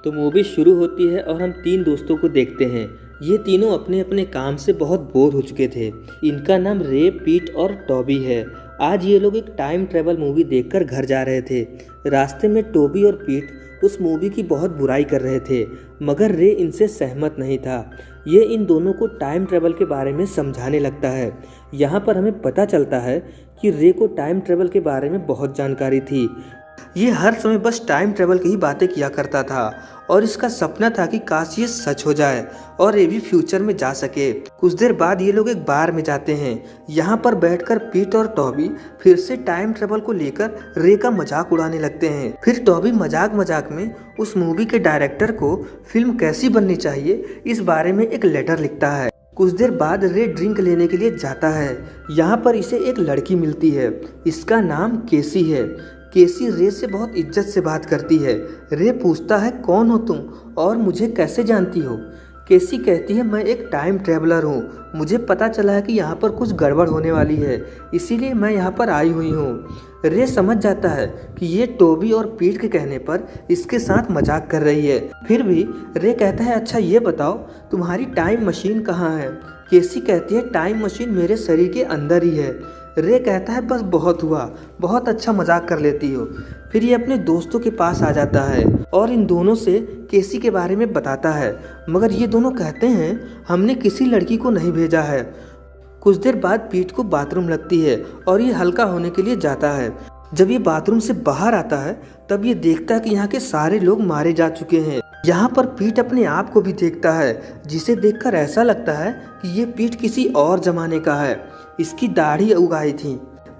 तो मूवी शुरू होती है और हम तीन दोस्तों को देखते हैं। ये तीनों अपने अपने काम से बहुत बोर हो चुके थे। इनका नाम रे, पीट और टॉबी है। आज ये लोग एक टाइम ट्रेवल मूवी देखकर घर जा रहे थे। रास्ते में टॉबी और पीट उस मूवी की बहुत बुराई कर रहे थे, मगर रे इनसे सहमत नहीं था। ये इन दोनों को टाइम ट्रेवल के बारे में समझाने लगता है। यहाँ पर हमें पता चलता है कि रे को टाइम ट्रेवल के बारे में बहुत जानकारी थी। ये हर समय बस टाइम ट्रेवल की ही बातें किया करता था और इसका सपना था कि काश ये सच हो जाए और ये भी फ्यूचर में जा सके। कुछ देर बाद ये लोग एक बार में जाते हैं। यहाँ पर बैठकर पीट और टॉबी फिर से टाइम ट्रेवल को लेकर रे का मजाक उड़ाने लगते हैं। फिर टॉबी मजाक मजाक में उस मूवी के डायरेक्टर को फिल्म कैसी बननी चाहिए इस बारे में एक लेटर लिखता है। कुछ देर बाद रे ड्रिंक लेने के लिए जाता है। यहाँ पर इसे एक लड़की मिलती है। इसका नाम केसी है। केसी रे से बहुत इज्जत से बात करती है। रे पूछता है, कौन हो तुम और मुझे कैसे जानती हो? केसी कहती है, मैं एक टाइम ट्रैवलर हूँ। मुझे पता चला है कि यहाँ पर कुछ गड़बड़ होने वाली है, इसीलिए मैं यहाँ पर आई हुई हूँ। रे समझ जाता है कि ये टॉबी और पीट के कहने पर इसके साथ मजाक कर रही है। फिर भी रे कहता है, अच्छा ये बताओ तुम्हारी टाइम मशीन कहाँ है? केसी कहती है, टाइम मशीन मेरे शरीर के अंदर ही है। रे कहता है, बस बहुत हुआ, बहुत अच्छा मजाक कर लेती हो। फिर ये अपने दोस्तों के पास आ जाता है और इन दोनों से केसी के बारे में बताता है, मगर ये दोनों कहते हैं हमने किसी लड़की को नहीं भेजा है। कुछ देर बाद पीट को बाथरूम लगती है और ये हल्का होने के लिए जाता है। जब ये बाथरूम से बाहर आता है तब ये देखता है कि यहाँ के सारे लोग मारे जा चुके हैं। यहाँ पर पीट अपने आप को भी देखता है, जिसे देखकर ऐसा लगता है कि ये पीट किसी और जमाने का है। इसकी दाढ़ी उगाई थी।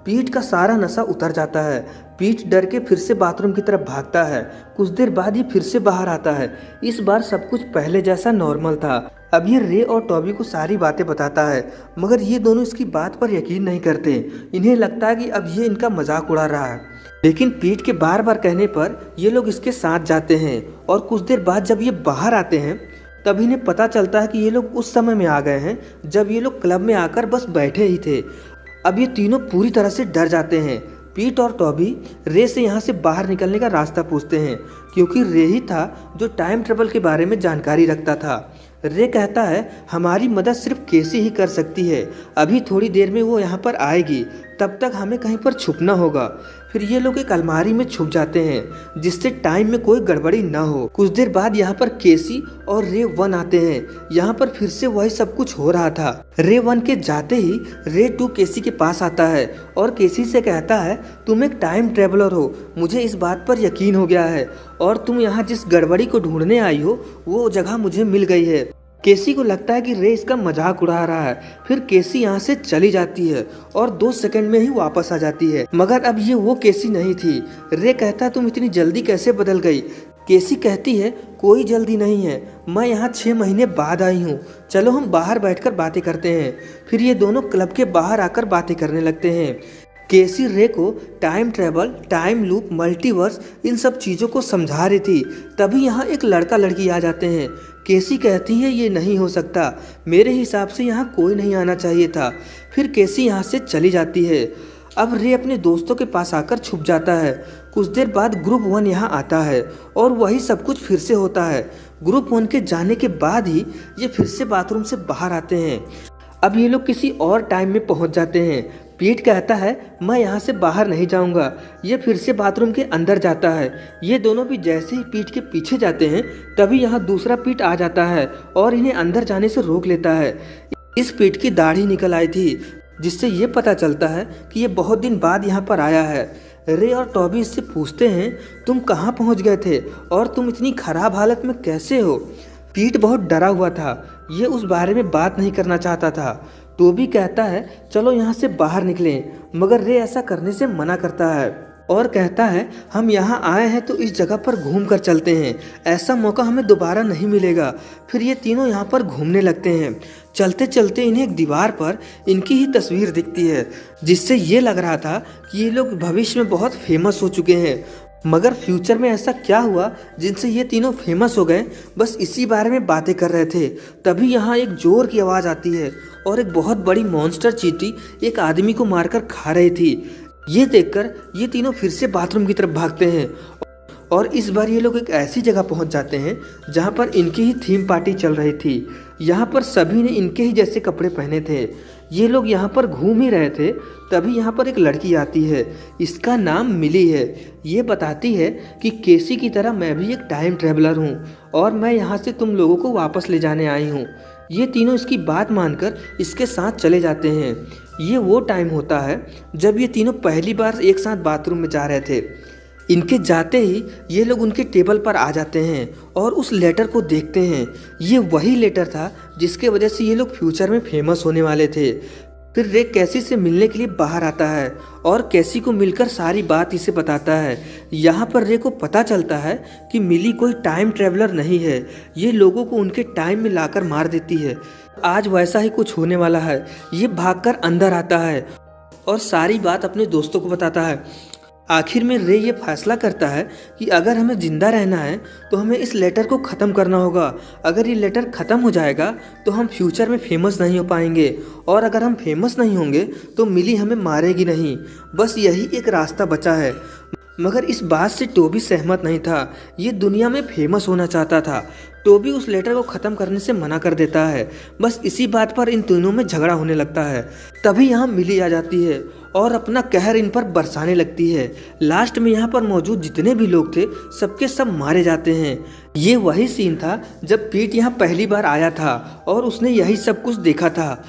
पीट का सारा नशा उतर जाता है। पीट डर के फिर से बाथरूम की तरफ भागता है। कुछ देर बाद ये फिर से बाहर आता है। इस बार सब कुछ पहले जैसा नॉर्मल था। अब ये रे और टॉबी को सारी बातें बताता है, मगर ये दोनों इसकी बात पर यकीन नहीं करते। इन्हें लगता है कि अब ये इनका मजाक उड़ा रहा है, लेकिन पीट के बार बार कहने पर ये लोग इसके साथ जाते हैं। और कुछ देर बाद जब ये बाहर आते हैं तब इन्हें पता चलता है कि ये लोग उस समय में आ गए हैं जब ये लोग क्लब में आकर बस बैठे ही थे। अब ये तीनों पूरी तरह से डर जाते हैं। पीट और टॉबी रे से यहाँ से बाहर निकलने का रास्ता पूछते हैं, क्योंकि रे ही था जो टाइम ट्रेवल के बारे में जानकारी रखता था। रे कहता है, हमारी मदद सिर्फ केसी ही कर सकती है। अभी थोड़ी देर में वो यहाँ पर आएगी, तब तक हमें कहीं पर छुपना होगा। फिर ये लोग एक अलमारी में छुप जाते हैं, जिससे टाइम में कोई गड़बड़ी ना हो। कुछ देर बाद यहाँ पर केसी और रे वन आते हैं। यहाँ पर फिर से वही सब कुछ हो रहा था। रे वन के जाते ही रे टू केसी के पास आता है और केसी से कहता है, तुम एक टाइम ट्रेवलर हो, मुझे इस बात पर यकीन हो गया है और तुम यहाँ जिस गड़बड़ी को ढूंढने आई हो वो जगह मुझे मिल गई है। केसी को लगता है कि रे इसका मजाक उड़ा रहा है। फिर केसी यहाँ से चली जाती है और 2 सेकंड में ही वापस आ जाती है, मगर अब ये वो केसी नहीं थी। रे कहता है, तुम इतनी जल्दी कैसे बदल गई? केसी कहती है, कोई जल्दी नहीं है, मैं यहाँ 6 महीने बाद आई हूँ। चलो हम बाहर बैठकर बातें करते हैं। फिर ये दोनों क्लब के बाहर आकर बातें करने लगते हैं। केसी रे को time travel, time loop, multiverse इन सब चीज़ों को समझा रही थी। तभी यहाँ एक लड़का लड़की आ जाते हैं। केसी कहती है, ये नहीं हो सकता, मेरे हिसाब से यहाँ कोई नहीं आना चाहिए था। फिर केसी यहाँ से चली जाती है। अब रे अपने दोस्तों के पास आकर छुप जाता है। कुछ देर बाद ग्रुप 1 यहाँ आता है और वही सब कुछ फिर से होता है। ग्रुप 1 के जाने के बाद ही ये फिर से बाथरूम से बाहर आते हैं। अब ये लोग किसी और टाइम में पहुँच जाते हैं। पीट कहता है, मैं यहाँ से बाहर नहीं जाऊँगा। ये फिर से बाथरूम के अंदर जाता है। ये दोनों भी जैसे ही पीट के पीछे जाते हैं तभी यहाँ दूसरा पीट आ जाता है और इन्हें अंदर जाने से रोक लेता है। इस पीट की दाढ़ी निकल आई थी, जिससे ये पता चलता है कि ये बहुत दिन बाद यहाँ पर आया है। रे और टॉबी इससे पूछते हैं, तुम कहाँ पहुँच गए थे और तुम इतनी खराब हालत में कैसे हो? पीट बहुत डरा हुआ था, ये उस बारे में बात नहीं करना चाहता था। टॉबी कहता है, चलो यहाँ से बाहर निकलें, मगर रे ऐसा करने से मना करता है और कहता है, हम यहाँ आए हैं तो इस जगह पर घूम कर चलते हैं, ऐसा मौका हमें दोबारा नहीं मिलेगा। फिर ये तीनों यहाँ पर घूमने लगते हैं। चलते चलते इन्हें एक दीवार पर इनकी ही तस्वीर दिखती है, जिससे ये लग रहा था कि ये लोग भविष्य में बहुत फेमस हो चुके हैं। मगर फ्यूचर में ऐसा क्या हुआ जिनसे ये तीनों फेमस हो गए, बस इसी बारे में बातें कर रहे थे। तभी यहाँ एक जोर की आवाज़ आती है और एक बहुत बड़ी मॉन्स्टर चींटी एक आदमी को मारकर खा रही थी। ये देखकर ये तीनों फिर से बाथरूम की तरफ भागते हैं और इस बार ये लोग एक ऐसी जगह पहुंच जाते हैं जहां पर इनकी ही थीम पार्टी चल रही थी। यहाँ पर सभी ने इनके ही जैसे कपड़े पहने थे। ये लोग यहाँ पर घूम ही रहे थे, तभी यहाँ पर एक लड़की आती है। इसका नाम मिली है। ये बताती है कि केसी की तरह मैं भी एक टाइम ट्रेवलर हूँ और मैं यहाँ से तुम लोगों को वापस ले जाने आई हूँ। ये तीनों इसकी बात मानकर इसके साथ चले जाते हैं। ये वो टाइम होता है जब ये तीनों पहली बार एक साथ बाथरूम में जा रहे थे। इनके जाते ही ये लोग उनके टेबल पर आ जाते हैं और उस लेटर को देखते हैं। ये वही लेटर था जिसके वजह से ये लोग फ्यूचर में फेमस होने वाले थे। फिर रे कैसी से मिलने के लिए बाहर आता है और कैसी को मिलकर सारी बात इसे बताता है। यहाँ पर रे को पता चलता है कि मिली कोई टाइम ट्रेवलर नहीं है, ये लोगों को उनके टाइम में लाकर मार देती है। आज वैसा ही कुछ होने वाला है। ये भागकर अंदर आता है और सारी बात अपने दोस्तों को बताता है। आखिर में रे ये फैसला करता है कि अगर हमें जिंदा रहना है तो हमें इस लेटर को ख़त्म करना होगा। अगर ये लेटर ख़त्म हो जाएगा तो हम फ्यूचर में फेमस नहीं हो पाएंगे, और अगर हम फेमस नहीं होंगे तो मिली हमें मारेगी नहीं। बस यही एक रास्ता बचा है। मगर इस बात से टोबी सहमत नहीं था। ये दुनिया में फेमस होना चाहता था। टोबी उस लेटर को ख़त्म करने से मना कर देता है। बस इसी बात पर इन तीनों में झगड़ा होने लगता है। तभी यहाँ मिली आ जाती है और अपना कहर इन पर बरसाने लगती है। लास्ट में यहाँ पर मौजूद जितने भी लोग थे सबके सब मारे जाते हैं। ये वही सीन था जब पीट यहाँ पहली बार आया था और उसने यही सब कुछ देखा था।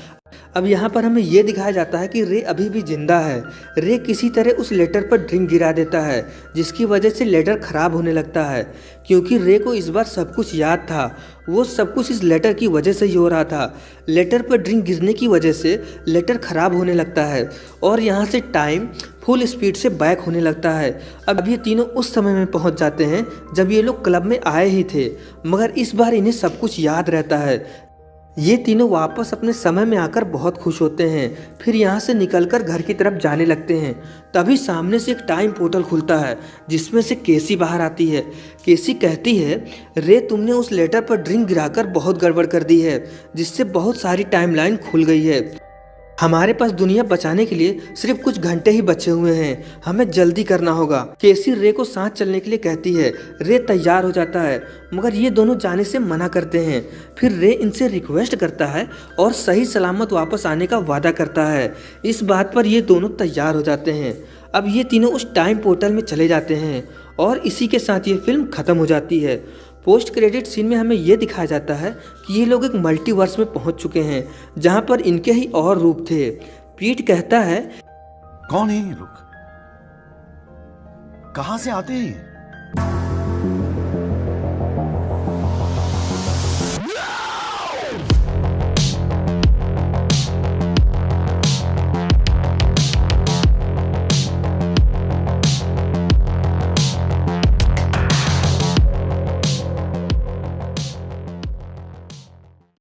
अब यहाँ पर हमें ये दिखाया जाता है कि रे अभी भी जिंदा है। रे किसी तरह उस लेटर पर ड्रिंक गिरा देता है, जिसकी वजह से लेटर खराब होने लगता है। क्योंकि रे को इस बार सब कुछ याद था। वो सब कुछ इस लेटर की वजह से ही हो रहा था। लेटर पर ड्रिंक गिरने की वजह से लेटर खराब होने लगता है और यहाँ से टाइम फुल स्पीड से बैक होने लगता है। अब ये तीनों उस समय में पहुँच जाते हैं जब ये लोग क्लब में आए ही थे, मगर इस बार इन्हें सब कुछ याद रहता है। ये तीनों वापस अपने समय में आकर बहुत खुश होते हैं। फिर यहाँ से निकलकर घर की तरफ जाने लगते हैं। तभी सामने से एक टाइम पोर्टल खुलता है जिसमें से केसी बाहर आती है। केसी कहती है, रे तुमने उस लेटर पर ड्रिंक गिराकर बहुत गड़बड़ कर दी है, जिससे बहुत सारी टाइमलाइन खुल गई है। हमारे पास दुनिया बचाने के लिए सिर्फ कुछ घंटे ही बचे हुए हैं, हमें जल्दी करना होगा। केसी रे को साथ चलने के लिए कहती है। रे तैयार हो जाता है, मगर ये दोनों जाने से मना करते हैं। फिर रे इनसे रिक्वेस्ट करता है और सही सलामत वापस आने का वादा करता है। इस बात पर ये दोनों तैयार हो जाते हैं। अब ये तीनों उस टाइम पोर्टल में चले जाते हैं और इसी के साथ ये फिल्म खत्म हो जाती है। पोस्ट क्रेडिट सीन में हमें ये दिखाया जाता है कि ये लोग एक मल्टीवर्स में पहुंच चुके हैं जहां पर इनके ही और रूप थे। पीट कहता है, कौन है ये लोग, कहां से आते हैं?